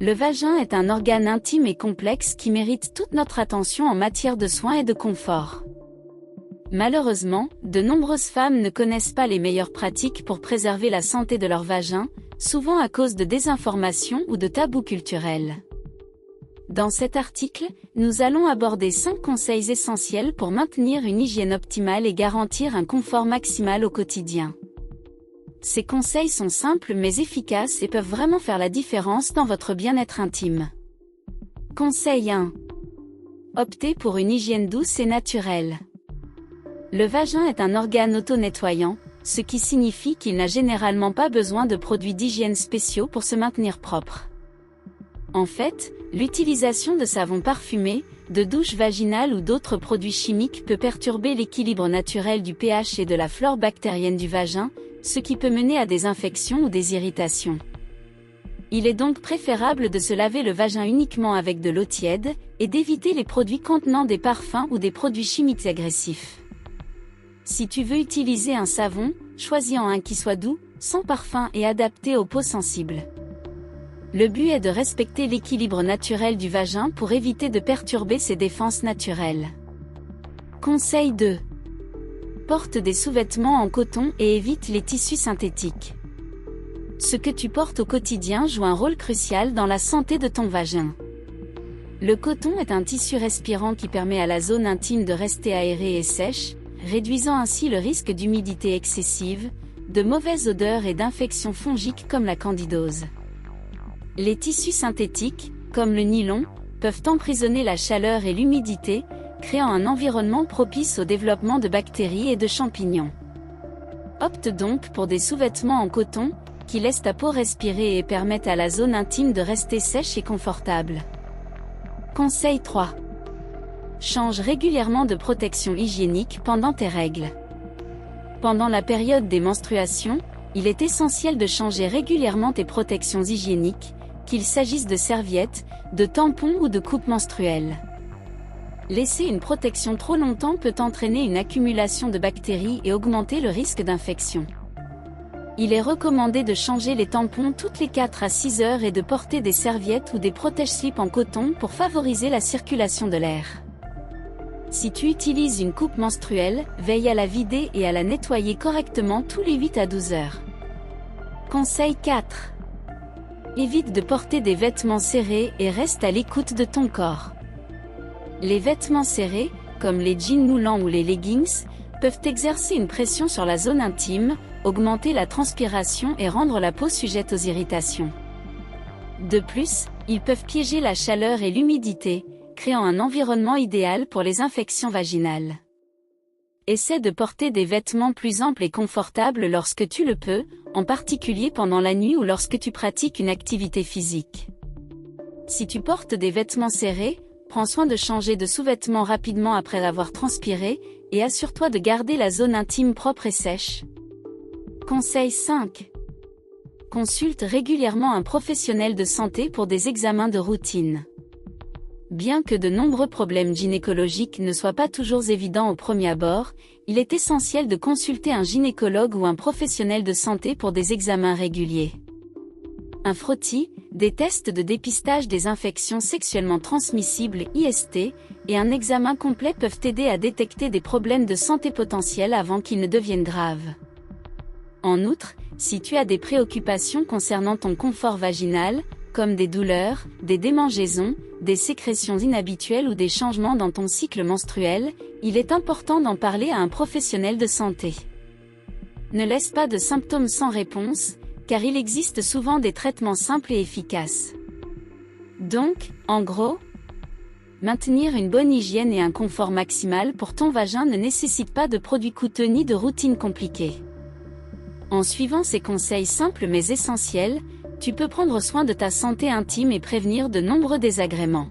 Le vagin est un organe intime et complexe qui mérite toute notre attention en matière de soins et de confort. Malheureusement, de nombreuses femmes ne connaissent pas les meilleures pratiques pour préserver la santé de leur vagin, souvent à cause de désinformation ou de tabous culturels. Dans cet article, nous allons aborder 5 conseils essentiels pour maintenir une hygiène optimale et garantir un confort maximal au quotidien. Ces conseils sont simples mais efficaces et peuvent vraiment faire la différence dans votre bien-être intime. Conseil 1. Optez pour une hygiène douce et naturelle. Le vagin est un organe auto-nettoyant, ce qui signifie qu'il n'a généralement pas besoin de produits d'hygiène spéciaux pour se maintenir propre. En fait, l'utilisation de savons parfumés, de douches vaginales ou d'autres produits chimiques peut perturber l'équilibre naturel du pH et de la flore bactérienne du vagin, ce qui peut mener à des infections ou des irritations. Il est donc préférable de se laver le vagin uniquement avec de l'eau tiède, et d'éviter les produits contenant des parfums ou des produits chimiques agressifs. Si tu veux utiliser un savon, choisis-en un qui soit doux, sans parfum et adapté aux peaux sensibles. Le but est de respecter l'équilibre naturel du vagin pour éviter de perturber ses défenses naturelles. Conseil 2. Porte des sous-vêtements en coton et évite les tissus synthétiques. Ce que tu portes au quotidien joue un rôle crucial dans la santé de ton vagin. Le coton est un tissu respirant qui permet à la zone intime de rester aérée et sèche, réduisant ainsi le risque d'humidité excessive, de mauvaises odeurs et d'infections fongiques comme la candidose. Les tissus synthétiques, comme le nylon, peuvent emprisonner la chaleur et l'humidité, créant un environnement propice au développement de bactéries et de champignons. Opte donc pour des sous-vêtements en coton, qui laissent ta peau respirer et permettent à la zone intime de rester sèche et confortable. Conseil 3. Change régulièrement de protection hygiénique pendant tes règles. Pendant la période des menstruations, il est essentiel de changer régulièrement tes protections hygiéniques, qu'il s'agisse de serviettes, de tampons ou de coupes menstruelles. Laisser une protection trop longtemps peut entraîner une accumulation de bactéries et augmenter le risque d'infection. Il est recommandé de changer les tampons toutes les 4 à 6 heures et de porter des serviettes ou des protège-slips en coton pour favoriser la circulation de l'air. Si tu utilises une coupe menstruelle, veille à la vider et à la nettoyer correctement tous les 8 à 12 heures. Conseil 4. Évite de porter des vêtements serrés et reste à l'écoute de ton corps. Les vêtements serrés, comme les jeans moulants ou les leggings, peuvent exercer une pression sur la zone intime, augmenter la transpiration et rendre la peau sujette aux irritations. De plus, ils peuvent piéger la chaleur et l'humidité, créant un environnement idéal pour les infections vaginales. Essaie de porter des vêtements plus amples et confortables lorsque tu le peux, en particulier pendant la nuit ou lorsque tu pratiques une activité physique. Si tu portes des vêtements serrés, prends soin de changer de sous-vêtements rapidement après avoir transpiré, et assure-toi de garder la zone intime propre et sèche. Conseil 5. Consulte régulièrement un professionnel de santé pour des examens de routine. Bien que de nombreux problèmes gynécologiques ne soient pas toujours évidents au premier abord, il est essentiel de consulter un gynécologue ou un professionnel de santé pour des examens réguliers. Un frottis, des tests de dépistage des infections sexuellement transmissibles IST, et un examen complet peuvent t'aider à détecter des problèmes de santé potentiels avant qu'ils ne deviennent graves. En outre, si tu as des préoccupations concernant ton confort vaginal, comme des douleurs, des démangeaisons, des sécrétions inhabituelles ou des changements dans ton cycle menstruel, il est important d'en parler à un professionnel de santé. Ne laisse pas de symptômes sans réponse, car il existe souvent des traitements simples et efficaces. Donc, en gros, maintenir une bonne hygiène et un confort maximal pour ton vagin ne nécessite pas de produits coûteux ni de routines compliquées. En suivant ces conseils simples mais essentiels, tu peux prendre soin de ta santé intime et prévenir de nombreux désagréments.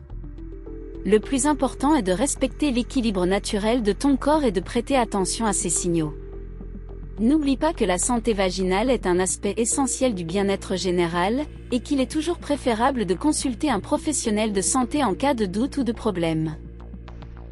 Le plus important est de respecter l'équilibre naturel de ton corps et de prêter attention à ces signaux. N'oublie pas que la santé vaginale est un aspect essentiel du bien-être général, et qu'il est toujours préférable de consulter un professionnel de santé en cas de doute ou de problème.